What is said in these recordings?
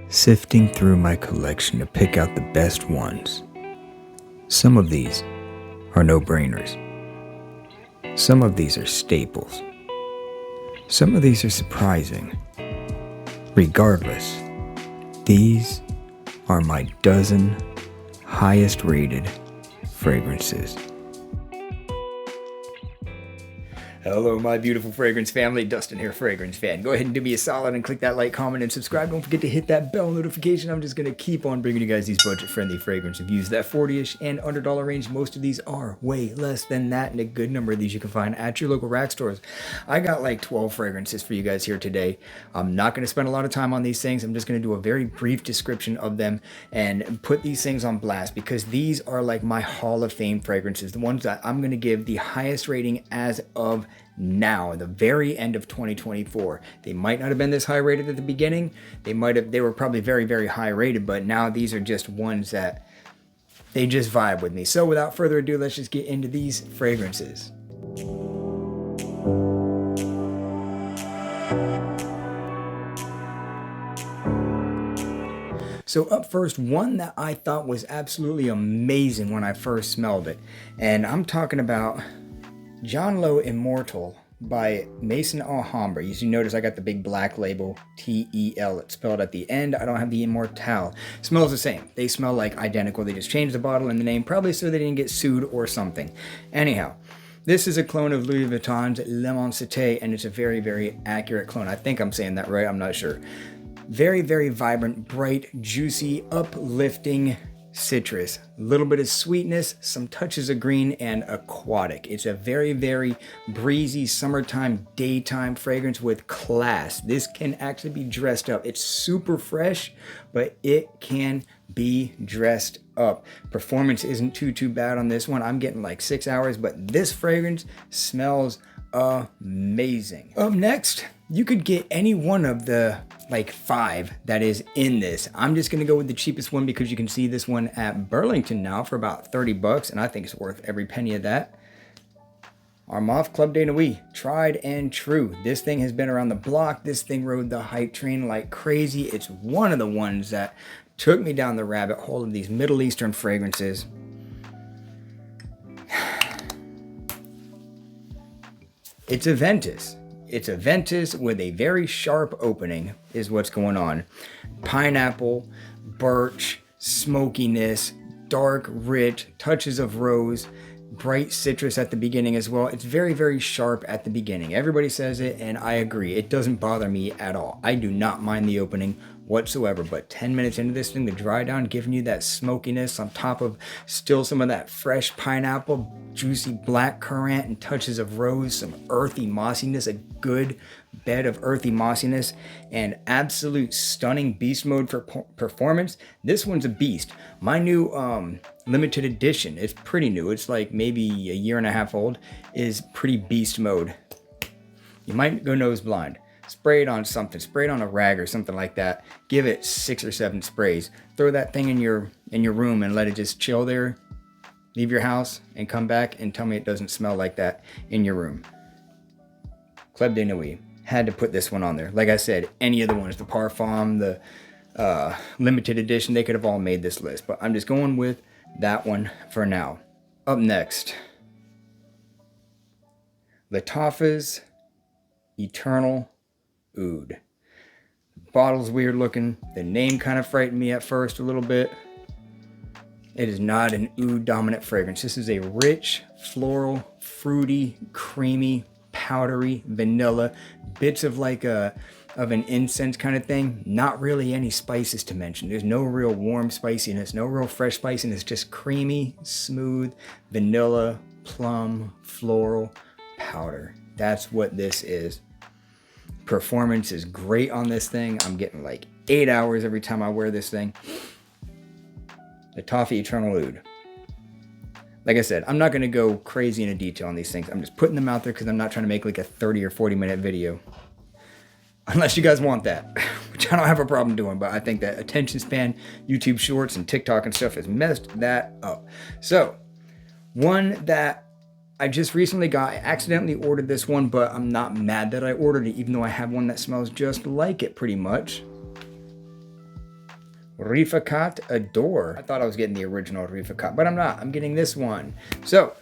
Sifting through my collection to pick out the best ones. Some of these are no-brainers. Some of these are staples. Some of these are surprising. Regardless, these are my dozen highest rated fragrances. Hello, my beautiful fragrance family. Dustin here, fragrance fan. Go ahead and do me a solid and click that like, comment, and subscribe. Don't forget to hit that bell notification. I'm just going to keep on bringing you guys these budget-friendly fragrance reviews. That 40-ish and under dollar range, most of these are way less than that, and a good number of these you can find at your local rack stores. I got like 12 fragrances for you guys here today. I'm not going to spend a lot of time on these things. I'm just going to do a very brief description of them and put these things on blast because these are like my Hall of Fame fragrances, the ones that I'm going to give the highest rating as of now, the very end of 2024. They might not have been this high rated at the beginning. They were probably very, very high rated, but now these are just ones that they just vibe with me. So without further ado, let's just get into these fragrances. So up first, one that I thought was absolutely amazing when I first smelled it. And I'm talking about John Lowe Immortal by Maison Alhambra. You see, notice I got the big black label, T-E-L. It's spelled at the end. I don't have the Immortal. Smells the same. They smell like identical. They just changed the bottle and the name, probably so they didn't get sued or something. Anyhow, this is a clone of Louis Vuitton's L'Immensité, and it's a very, very accurate clone. I think I'm saying that right. I'm not sure. Very, very vibrant, bright, juicy, uplifting citrus, a little bit of sweetness, some touches of green, and aquatic. It's a very, very breezy summertime daytime fragrance with class. This can actually be dressed up. It's super fresh, but it can be dressed up. Performance isn't too bad on this one. I'm getting like 6 hours, but this fragrance smells amazing. Up next, you could get any one of the like 5 that is in this. I'm just gonna go with the cheapest one because you can see this one at Burlington now for about 30 bucks, and I think it's worth every penny of that. Armaf Club de Nuit, tried and true. This thing has been around the block. This thing rode the hype train like crazy. It's one of the ones that took me down the rabbit hole of these Middle Eastern fragrances. It's a Ventus. It's a Ventus with a very sharp opening is what's going on. Pineapple, birch, smokiness, dark, rich, touches of rose, bright citrus at the beginning as well. It's very, very sharp at the beginning. Everybody says it, and I agree. It doesn't bother me at all. I do not mind the opening whatsoever, but 10 minutes into this thing, the dry down, giving you that smokiness on top of still some of that fresh pineapple, juicy black currant, and touches of rose, some earthy mossiness, a good bed of earthy mossiness, and absolute stunning beast mode for performance. This one's a beast. My new limited edition, it's pretty new, it's like maybe a year and a half old, is pretty beast mode. You might go nose blind. Spray it on something, spray it on a rag or something like that. Give it 6 or 7 sprays. Throw that thing in your room and let it just chill there. Leave your house and come back and tell me it doesn't smell like that in your room. Club de Nuit. Had to put this one on there. Like I said, any of the ones, the Parfum, the limited edition, they could have all made this list. But I'm just going with that one for now. Up next, Lattafa's Eternal Oud. The bottle's weird looking. The name kind of frightened me at first a little bit. It is not an oud dominant fragrance. This is a rich, floral, fruity, creamy, powdery, vanilla, bits of like an incense kind of thing. Not really any spices to mention. There's no real warm spiciness, no real fresh spiciness, just creamy, smooth, vanilla, plum, floral, powder. That's what this is. Performance is great on this thing. I'm getting like 8 hours every time I wear this thing. Lattafa Eternal Oud. Like I said, I'm not going to go crazy into detail on these things. I'm just putting them out there because I'm not trying to make like a 30 or 40 minute video. Unless you guys want that, which I don't have a problem doing, but I think that attention span, YouTube Shorts and TikTok and stuff has messed that up. So One that I just recently got. I accidentally ordered this one, but I'm not mad that I ordered it, even though I have one that smells just like it pretty much. Rifakat Adore. I thought I was getting the original Rifakat, but I'm not. I'm getting this one. So,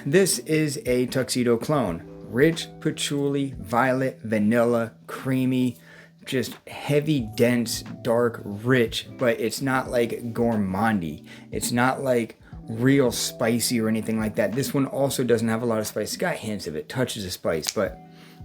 this is a tuxedo clone. Rich, patchouli, violet, vanilla, creamy, just heavy, dense, dark, rich, but it's not like gourmandy. It's not like real spicy or anything like that. This one also doesn't have a lot of spice. It's got hints of it, touches of spice, but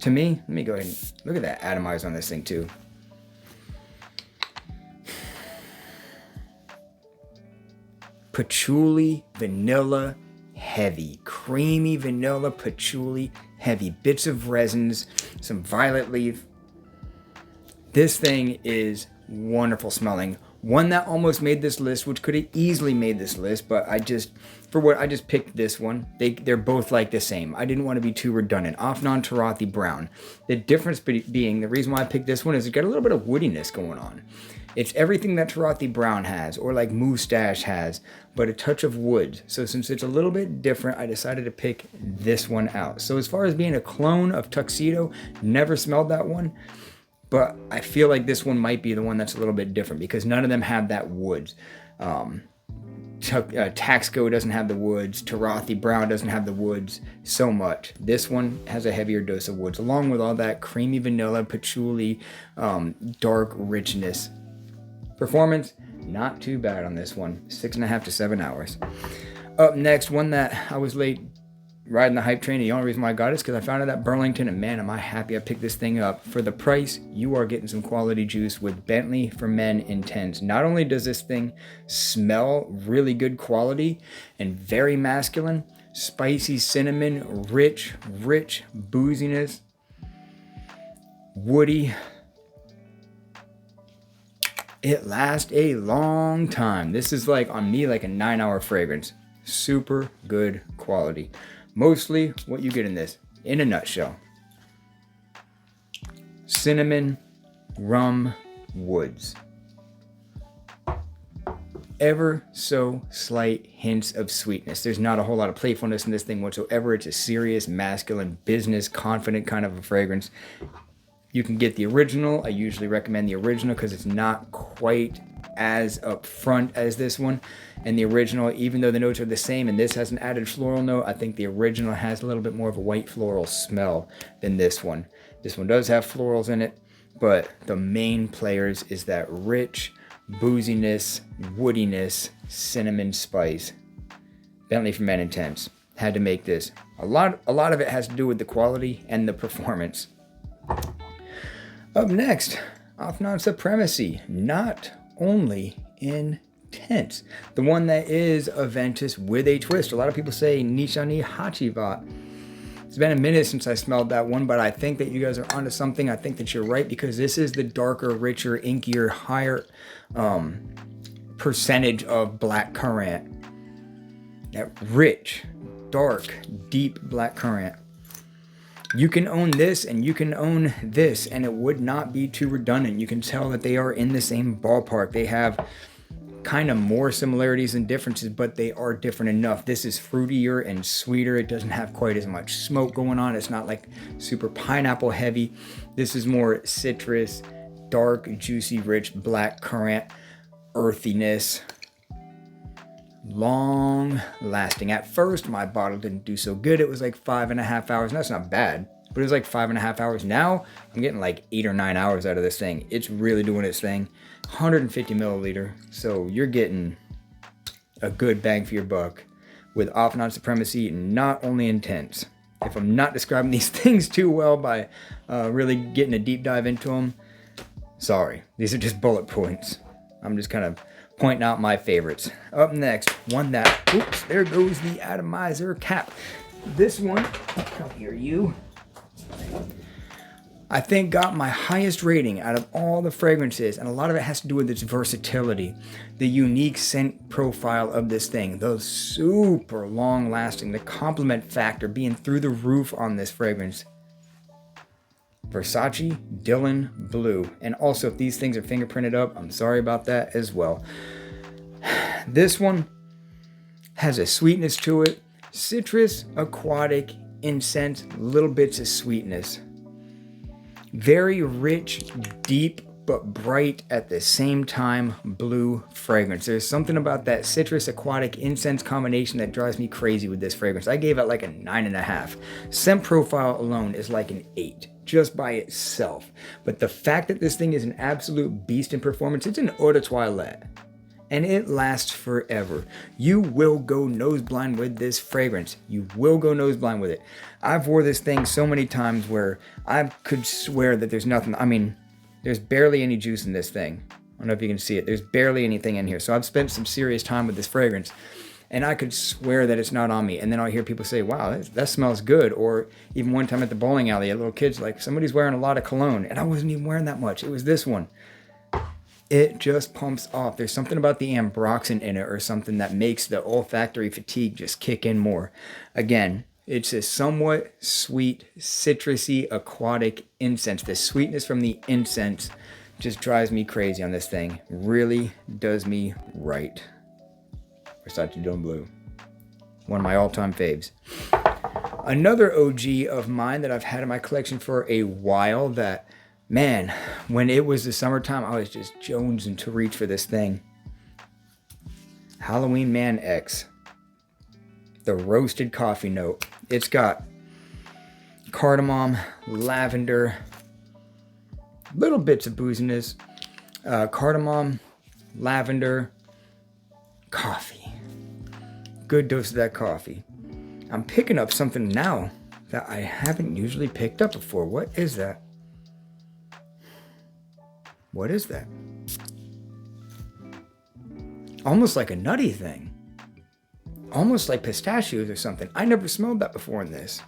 to me, let me go ahead and look at that atomizer on this thing too. Patchouli, vanilla, heavy. Creamy vanilla, patchouli, heavy. Bits of resins, some violet leaf. This thing is wonderful smelling. One that almost made this list, which could have easily made this list, but I just picked this one. They're both like the same. I didn't want to be too redundant. Afnan Tarathi Brown. The difference being, the reason why I picked this one is it's got a little bit of woodiness going on. It's everything that Tarathi Brown has, or like Moustache has, but a touch of wood. So since it's a little bit different, I decided to pick this one out. So as far as being a clone of Tuxedo, never smelled that one. But I feel like this one might be the one that's a little bit different because none of them have that woods. Taxco doesn't have the woods. Tarathi Brown doesn't have the woods so much. This one has a heavier dose of woods, along with all that creamy vanilla, patchouli, dark richness. Performance, not too bad on this one. 6.5 to 7 hours. Up next, one that I was late riding the hype train. The only reason why I got it is because I found it at Burlington, and man, am I happy I picked this thing up. For the price, you are getting some quality juice with Bentley for Men Intense. Not only does this thing smell really good quality and very masculine, spicy cinnamon, rich booziness, woody. It lasts a long time. This is like, on me, like a 9-hour fragrance. Super good quality. Mostly what you get in this, in a nutshell. Cinnamon, rum, woods. Ever so slight hints of sweetness. There's not a whole lot of playfulness in this thing whatsoever. It's a serious, masculine, business, confident kind of a fragrance. You can get the original. I usually recommend the original because it's not quite as upfront as this one. And the original, even though the notes are the same and this has an added floral note, I think the original has a little bit more of a white floral smell than this one. This one does have florals in it, but the main players is that rich booziness, woodiness, cinnamon spice. Bentley for Men Intense. Had to make this. A lot of it has to do with the quality and the performance. Up next, Afnan Supremacy. Not only intense. The one that is Aventus with a twist. A lot of people say Nishani Hachivat. It's been a minute since I smelled that one, but I think that you guys are onto something. I think that you're right because this is the darker, richer, inkier, higher percentage of black currant. That rich, dark, deep black currant. You can own this and you can own this, and it would not be too redundant. You can tell that they are in the same ballpark. They have kind of more similarities and differences, but they are different enough. This is fruitier and sweeter. It doesn't have quite as much smoke going on. It's not like super pineapple heavy. This is more citrus, dark, juicy, rich, black currant, earthiness. Long lasting. At first, my bottle didn't do so good. It was like 5.5 hours. And that's not bad, but it was like 5.5 hours. Now I'm getting like 8 or 9 hours out of this thing. It's really doing its thing. 150 milliliter. So you're getting a good bang for your buck with Afnan Supremacy. Not only intense. If I'm not describing these things too well by really getting a deep dive into them, sorry. These are just bullet points. I'm just kind of pointing out my favorites. Up next, one that, oops, there goes the atomizer cap. This one, come here you, I think got my highest rating out of all the fragrances, and a lot of it has to do with its versatility, the unique scent profile of this thing, those super long lasting, the compliment factor being through the roof on this fragrance. Versace Dylan Blue. And also, if these things are fingerprinted up, I'm sorry about that as well. This one has a sweetness to it. Citrus, aquatic, incense, little bits of sweetness. Very rich, deep, but bright at the same time blue fragrance. There's something about that citrus, aquatic, incense combination that drives me crazy with this fragrance. I gave it like a 9.5. Scent profile alone is like an 8 just by itself. But the fact that this thing is an absolute beast in performance, it's an eau de toilette. And it lasts forever. You will go nose blind with this fragrance. You will go nose blind with it. I've wore this thing so many times where I could swear that there's nothing. I mean, there's barely any juice in this thing. I don't know if you can see it. There's barely anything in here. So I've spent some serious time with this fragrance. And I could swear that it's not on me. And then I'll hear people say, wow, that smells good. Or even one time at the bowling alley, a little kid's like, somebody's wearing a lot of cologne. And I wasn't even wearing that much. It was this one. It just pumps off. There's something about the ambroxan in it or something that makes the olfactory fatigue just kick in more. Again, it's a somewhat sweet, citrusy, aquatic incense. The sweetness from the incense just drives me crazy on this thing. Really does me right. Versace Dome Blue. One of my all-time faves. Another OG of mine that I've had in my collection for a while that, man, when it was the summertime, I was just jonesing to reach for this thing. Halloween Man X. The roasted coffee note. It's got cardamom, lavender, little bits of booziness, cardamom, lavender, coffee. Good dose of that coffee. I'm picking up something now that I haven't usually picked up before. What is that? What is that? Almost like a nutty thing. Almost like pistachios or something. I never smelled that before in this.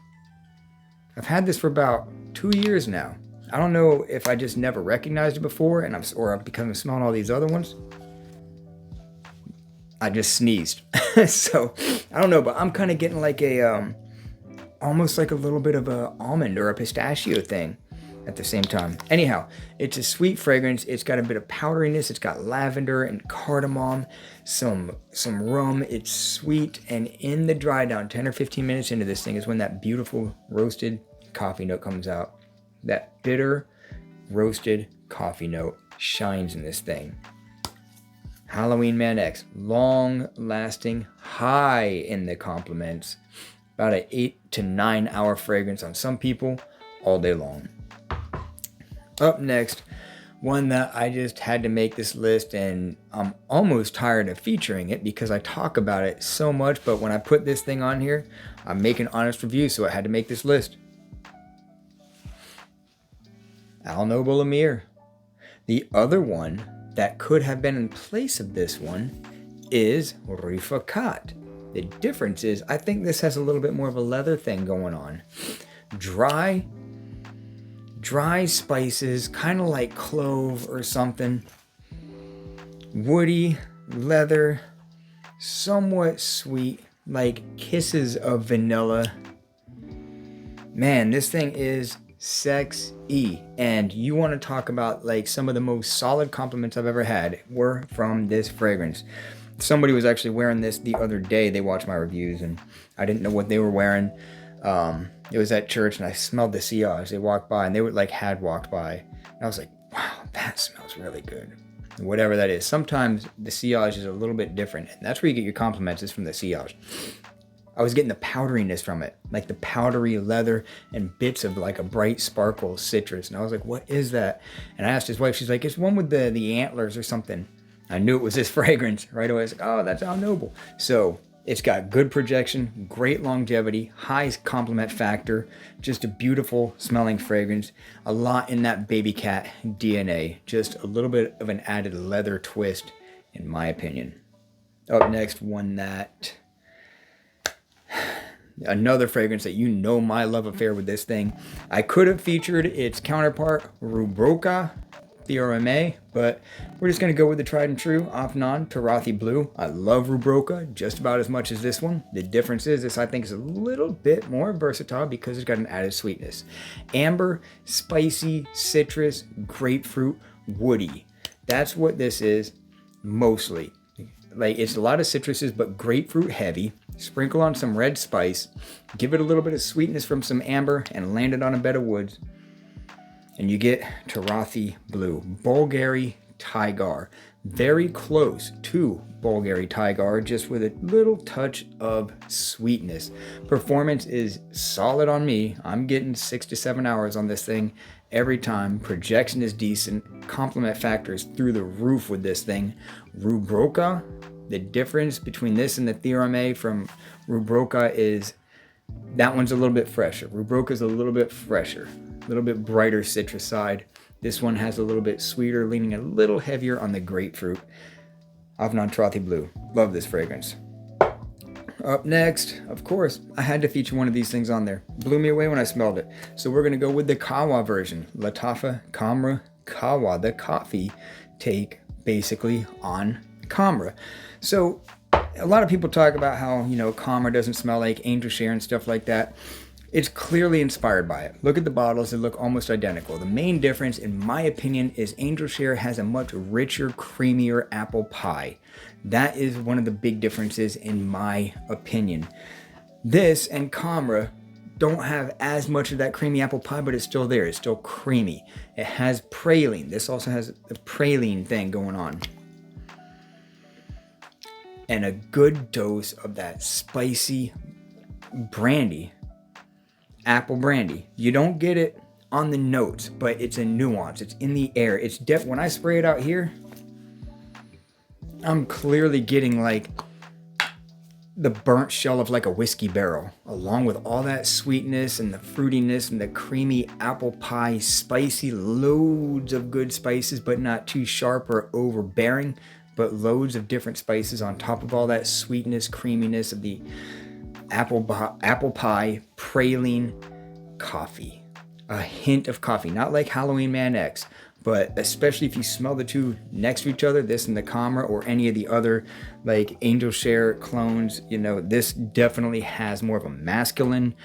I've had this for about 2 years now. I don't know if I just never recognized it before or because I'm smelling all these other ones. I just sneezed. So, I don't know, but I'm kind of getting like a, almost like a little bit of a almond or a pistachio thing at the same time. Anyhow, it's a sweet fragrance. It's got a bit of powderiness. It's got lavender and cardamom, some rum. It's sweet. And in the dry down, 10 or 15 minutes into this thing is when that beautiful roasted coffee note comes out. That bitter roasted coffee note shines in this thing. Halloween Man X, long lasting, high in the compliments. About an 8 to 9 hour fragrance on some people all day long. Up next, one that I just had to make this list, and I'm almost tired of featuring it because I talk about it so much, but when I put this thing on here, I make an honest review, so I had to make this list. Al Noble Amir. The other one that could have been in place of this one is Rifakat. The difference is I think this has a little bit more of a leather thing going on. Dry spices, kind of like clove or something. Woody, leather, somewhat sweet, like kisses of vanilla. Man, this thing is sexy. And you want to talk about like some of the most solid compliments I've ever had were from this fragrance. Somebody was actually wearing this the other day. They watched my reviews and I didn't know what they were wearing. It was at church and I smelled the sillage. They walked by and they would had walked by. And I was like, wow, that smells really good. Whatever that is. Sometimes the sillage is a little bit different. And that's where you get your compliments is from the sillage. I was getting the powderiness from it. Like the powdery leather and bits of like a bright sparkle citrus. And I was like, what is that? And I asked his wife, she's like, it's one with the antlers or something. I knew it was this fragrance right away. I was like, oh, that's Al Noble. So it's got good projection, great longevity, high compliment factor, just a beautiful smelling fragrance. A lot in that baby cat DNA. Just a little bit of an added leather twist, in my opinion. Up next, one that... Another fragrance that you know my love affair with this thing. I could have featured its counterpart, Rubroca Theoreme, but we're just going to go with the tried and true Afnan Tarathi Blue. I love Rubroca just about as much as this one. The difference is this I think is a little bit more versatile because it's got an added sweetness. Amber, spicy, citrus, grapefruit, woody. That's what this is mostly. like, it's a lot of citruses, but grapefruit heavy. Sprinkle on some red spice, give it a little bit of sweetness from some amber, and land it on a bed of woods. And you get Tarathi Blue, Bulgari Tigar. Very close to Bulgari Tigar, just with a little touch of sweetness. Performance is solid on me. I'm getting 6 to 7 hours on this thing every time. Projection is decent. Compliment factor is through the roof with this thing. Rubroka, the difference between this and the Theorem A from Rubroka is that one's a little bit fresher. Rubroka is a little bit fresher, a little bit brighter citrus side. This one has a little bit sweeter, leaning a little heavier on the grapefruit. Avnon Tarathi Blue. Love this fragrance. Up next, of course, I had to feature one of these things on there. Blew me away when I smelled it. So we're going to go with the Kawa version. Latafa Kamra Kawa, the coffee take basically on Kamra. So a lot of people talk about how, Kamra doesn't smell like angel share and stuff like that. It's clearly inspired by it. Look at the bottles, they look almost identical. The main difference, in my opinion, is Angel Share has a much richer, creamier apple pie. That is one of the big differences in my opinion. This and Kamra don't have as much of that creamy apple pie, but it's still there. It's still creamy. It has praline. This also has a praline thing going on. And a good dose of that spicy brandy. Apple brandy. You don't get it on the notes, but it's a nuance. It's in the air. It's when I spray it out here, I'm clearly getting like the burnt shell of like a whiskey barrel, along with all that sweetness and the fruitiness and the creamy apple pie, spicy, loads of good spices, but not too sharp or overbearing, but loads of different spices on top of all that sweetness, creaminess of the apple pie, praline, coffee. A hint of coffee, not like Halloween Man X, but especially if you smell the two next to each other, this and the Kamra or any of the other like Angel Share clones, this definitely has more of a masculine,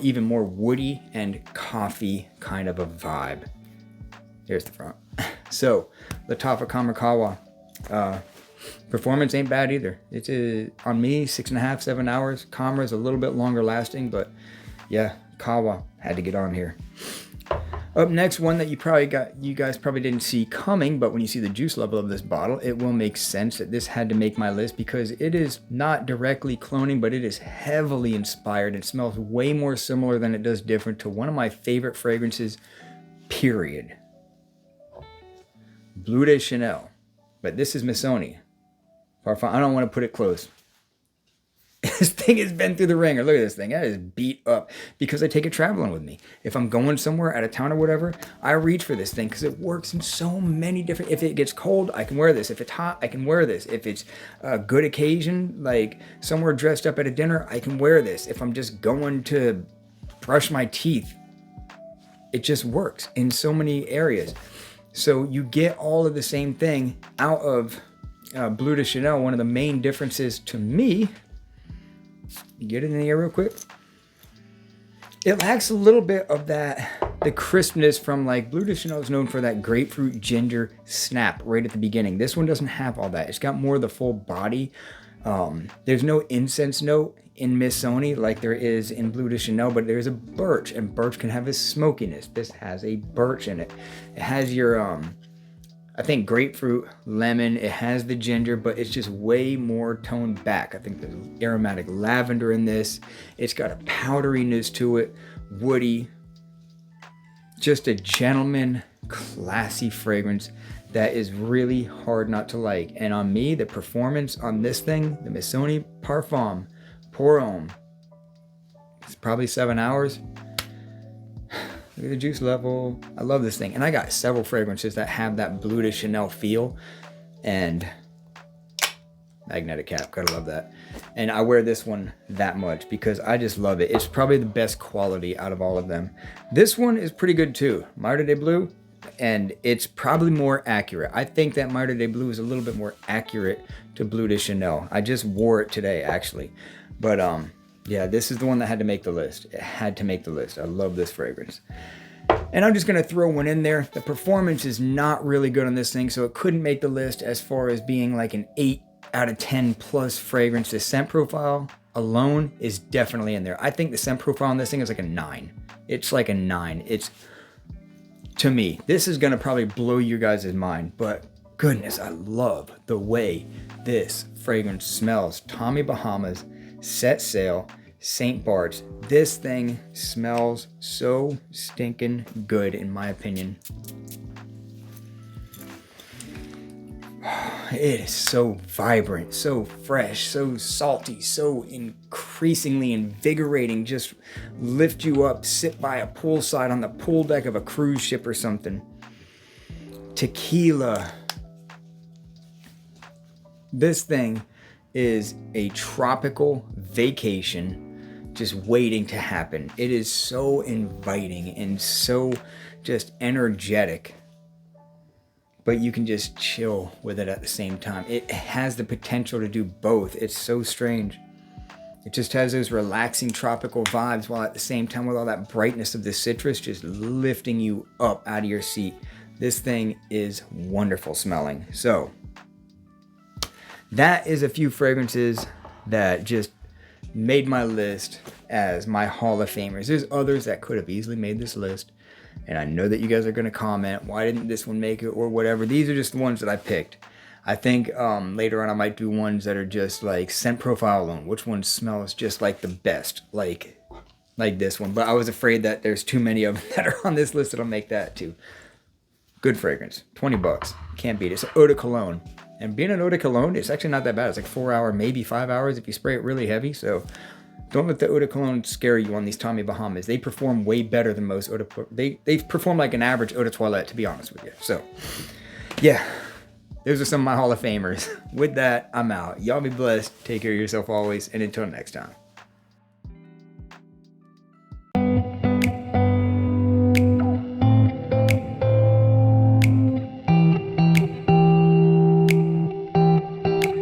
even more woody and coffee kind of a vibe. Here's the front. So, Latafa Kamra Kawa. Performance ain't bad either. It's on me 6.5, 7 hours. Kamra is a little bit longer lasting, but yeah, Kawa had to get on here. Up next, one that you guys probably didn't see coming, but when you see the juice level of this bottle, it will make sense that this had to make my list because it is not directly cloning, but it is heavily inspired. It smells way more similar than it does different to one of my favorite fragrances, period. Bleu de Chanel. But this is Missoni. Parfum. I don't want to put it close. This thing has been through the ringer. Look at this thing. That is beat up because I take it traveling with me. If I'm going somewhere out of town or whatever, I reach for this thing because it works in so many different... If it gets cold, I can wear this. If it's hot, I can wear this. If it's a good occasion, like somewhere dressed up at a dinner, I can wear this. If I'm just going to brush my teeth, it just works in so many areas. So you get all of the same thing out of Bleu de Chanel. One of the main differences to me, you get it in the air real quick. It lacks a little bit of the crispness from like Bleu de Chanel is known for that grapefruit ginger snap right at the beginning. This one doesn't have all that. It's got more of the full body. There's no incense note in Missoni like there is in Bleu de Chanel, but there's a birch, and birch can have a smokiness. This has a birch in it. It has your I think grapefruit, lemon, it has the ginger, but it's just way more toned back. I think there's aromatic lavender in this. It's got a powderiness to it, woody. Just a gentleman, classy fragrance that is really hard not to like. And on me, the performance on this thing, the Missoni Parfum Pour Homme, it's probably 7 hours. Look at the juice level. I love this thing. And I got several fragrances that have that Bleu de Chanel feel. And magnetic cap, gotta love that. And I wear this one that much because I just love it. It's probably the best quality out of all of them. This one is pretty good too. Maître de Bleu. And it's probably more accurate. I think that Maître de Bleu is a little bit more accurate to Bleu de Chanel. I just wore it today actually. But yeah, this is the one that had to make the list. It had to make the list. I love this fragrance. And I'm just going to throw one in there. The performance is not really good on this thing, so it couldn't make the list as far as being like an 8 out of 10 plus fragrance. The scent profile alone is definitely in there. I think the scent profile on this thing is like a 9. It's like a 9. It's, to me, this is gonna probably blow you guys' mind, but goodness, I love the way this fragrance smells. Tommy Bahama's Set Sail St. Bart's. This thing smells so stinking good, in my opinion. It is so vibrant, so fresh, so salty, so increasingly invigorating. Just lift you up, sit by a poolside on the pool deck of a cruise ship or something. Tequila. This thing is a tropical vacation just waiting to happen. It is so inviting and so just energetic, but you can just chill with it at the same time. It has the potential to do both. It's so strange. It just has those relaxing tropical vibes while at the same time with all that brightness of the citrus just lifting you up out of your seat. This thing is wonderful smelling. So that is a few fragrances that just made my list as my Hall of Famers. There's others that could have easily made this list, and I know that you guys are going to comment, why didn't this one make it or whatever. These are just the ones that I picked. I think later on I might do ones that are just like scent profile alone. Which one smells just like the best, like this one. But I was afraid that there's too many of them that are on this list that'll make that too. Good fragrance, $20. Can't beat it. It's eau de cologne. And being an eau de cologne, it's actually not that bad. It's like 4 hour, maybe 5 hours if you spray it really heavy. So don't let the eau de cologne scare you on these Tommy Bahamas. They perform way better than most eau de... They perform like an average eau de toilette, to be honest with you. So, yeah. Those are some of my Hall of Famers. With that, I'm out. Y'all be blessed. Take care of yourself always. And until next time.